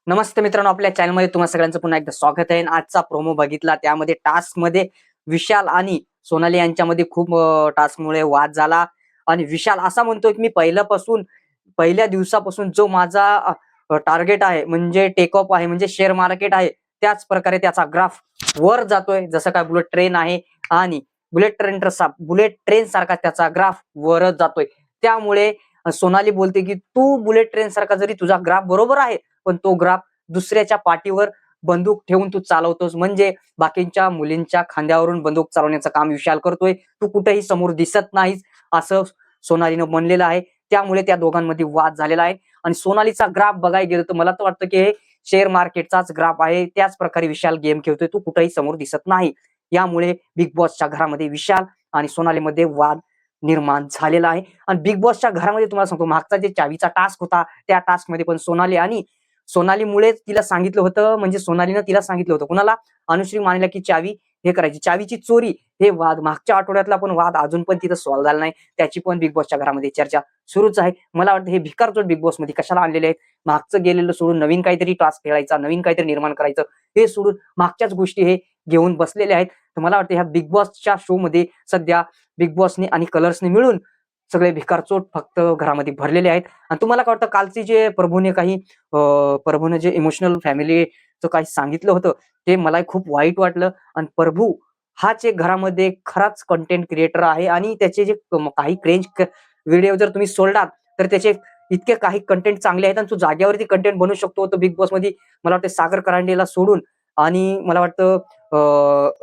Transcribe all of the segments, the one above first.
नमस्ते मित्रांनो, आपल्या चॅनलमध्ये तुम्हा सगळ्यांचं पुन्हा एकदा स्वागत आहे. आजचा प्रोमो बघितला, त्यामध्ये टास्कमध्ये विशाल आणि सोनाली यांच्यामध्ये खूप टास्कमुळे वाद झाला आणि विशाल असा म्हणतोय की मी पहिल्या दिवसापासून जो माझा टार्गेट आहे म्हणजे टेक ऑफ आहे म्हणजे शेअर मार्केट आहे, त्याच प्रकारे त्याचा ग्राफ वर जातोय. जसं काय बुलेट ट्रेन आहे आणि बुलेट ट्रेन सारखा त्याचा ग्राफ वरच जातोय. त्यामुळे सोनाली बोलते की तू बुलेट ट्रेन सारखा जरी तुझा ग्राफ बरोबर आहे, पण तो ग्राफ दुसऱ्याच्या पाठीवर बंदूक ठेवून तू चालवतोस, म्हणजे बाकींच्या मुलींच्या खांद्यावरून बंदूक चालवण्याचं काम विशाल करतोय. तू कुठेही समोर दिसत नाहीस, असं सोनालीनं म्हणलेलं आहे. त्यामुळे त्या दोघांमध्ये वाद झालेला आहे आणि सोनालीचा ग्राफ बघायला गेलं तर मला तर वाटतं की हे शेअर मार्केटचाच ग्राफ आहे. त्याच प्रकारे विशाल गेम खेळतोय, तू कुठेही समोर दिसत नाही. यामुळे बिग बॉसच्या घरामध्ये विशाल आणि सोनालीमध्ये वाद निर्माण झालेला आहे. आणि बिग बॉसच्या घरामध्ये तुम्हाला सांगतो, मागचा जे चावीचा टास्क होता, त्या टास्क मध्ये पण सोनालीमुळेच तिला सांगितलं होतं, म्हणजे सोनालीनं तिला सांगितलं होतं कुणाला, अनुश्री मानेला, की चावी हे करायची, चावीची चोरी. हे वाद मागच्या आठवड्यातला पण वाद अजून पण तिथं सॉल्व्ह झाला नाही. त्याची पण बिग बॉसच्या घरामध्ये चर्चा सुरूच आहे. मला वाटतं हे भिकारचोट बिग बॉस मध्ये कशाला आणलेले आहेत? मागचं गेलेलं सोडून नवीन काहीतरी टास्क खेळायचा, नवीन काहीतरी निर्माण करायचं, हे सोडून मागच्याच गोष्टी हे घेऊन बसलेले आहेत. तर मला वाटतं ह्या बिग बॉसच्या शो मध्ये सध्या बिग बॉसने आणि कलर्सने मिळून सगळे भिकारचोट फक्त घरामध्ये भरलेले आहेत. आणि तुम्हाला काय वाटतं, कालची जे प्रभूने जे इमोशनल फॅमिलीचं काही सांगितलं होतं, ते मला खूप वाईट वाटलं. आणि प्रभू हाच एक घरामध्ये खराच कंटेंट क्रिएटर आहे आणि त्याचे जे काही क्रेंज व्हिडिओ जर तुम्ही सोडलात, तर त्याचे इतके काही कंटेंट चांगले आहेत आणि तो जागेवरती कंटेंट बनवू शकतो. तो बिग बॉस मध्ये मला वाटतं सागर करांडेला सोडून आणि मला वाटतं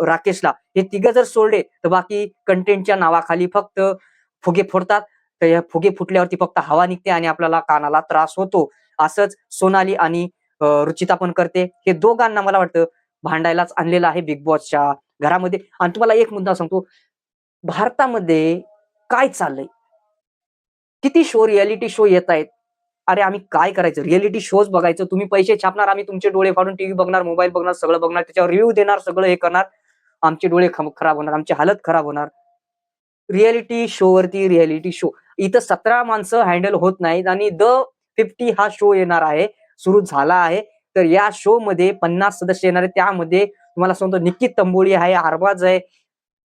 राकेशला, हे तिघं जर सोडले तर बाकी कंटेंटच्या नावाखाली फक्त फुगे फोडतात. तर या फुगे फुटल्यावरती फक्त हवा निघते आणि आपल्याला कानाला त्रास होतो. असंच सोनाली आणि रुचिता पण करते. हे दोघांना मला वाटतं भांडायलाच आणलेलं आहे बिग बॉसच्या घरामध्ये. आणि तुम्हाला एक मुद्दा सांगतो, भारतामध्ये काय चाललंय? किती रिएलिटी शो येत आहेत. अरे आम्ही काय करायचं? रिएलिटी शोज बघायचं. तुम्ही पैसे छापणार, आम्ही तुमचे डोळे फाडून टीव्ही बघणार, मोबाईल बघणार, सगळं बघणार, त्याच्यावर रिव्ह्यू देणार, सगळं हे करणार. आमचे डोळे खराब होणार, आमची हालत खराब होणार. रिएलिटी शो इथं 17 माणसं हँडल होत नाहीत आणि द 50 हा शो येणार आहे, सुरू झाला आहे. तर या शो मध्ये 50 सदस्य येणार आहेत. त्यामध्ये तुम्हाला सांगतो, निक्की तंबोळी आहे, अरबाज आहे,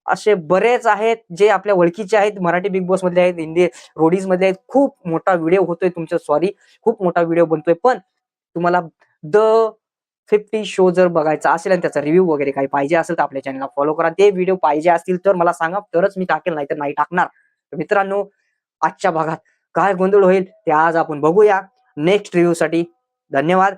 असे बरेच आहेत जे आपल्या ओळखीचे आहेत. मराठी बिग बॉस मधले आहेत, हिंदी रोडीज मधले आहेत. खूप मोठा व्हिडिओ होतोय तुमच्या, सॉरी, खूप मोठा व्हिडिओ बनतोय. पण तुम्हाला द 50 शो जर बघायचा असेल आणि त्याचा रिव्ह्यू वगैरे काही पाहिजे असेल, तर आपल्या चॅनलला फॉलो करा. ते व्हिडिओ पाहिजे असतील तर मला सांगा, तरच मी टाकेल, नाही तर नाही टाकणार. तर मित्रांनो, आजच्या भागात काय गोंधळ होईल ते आज आपण बघूया नेक्स्ट रिव्ह्यू साठी. धन्यवाद.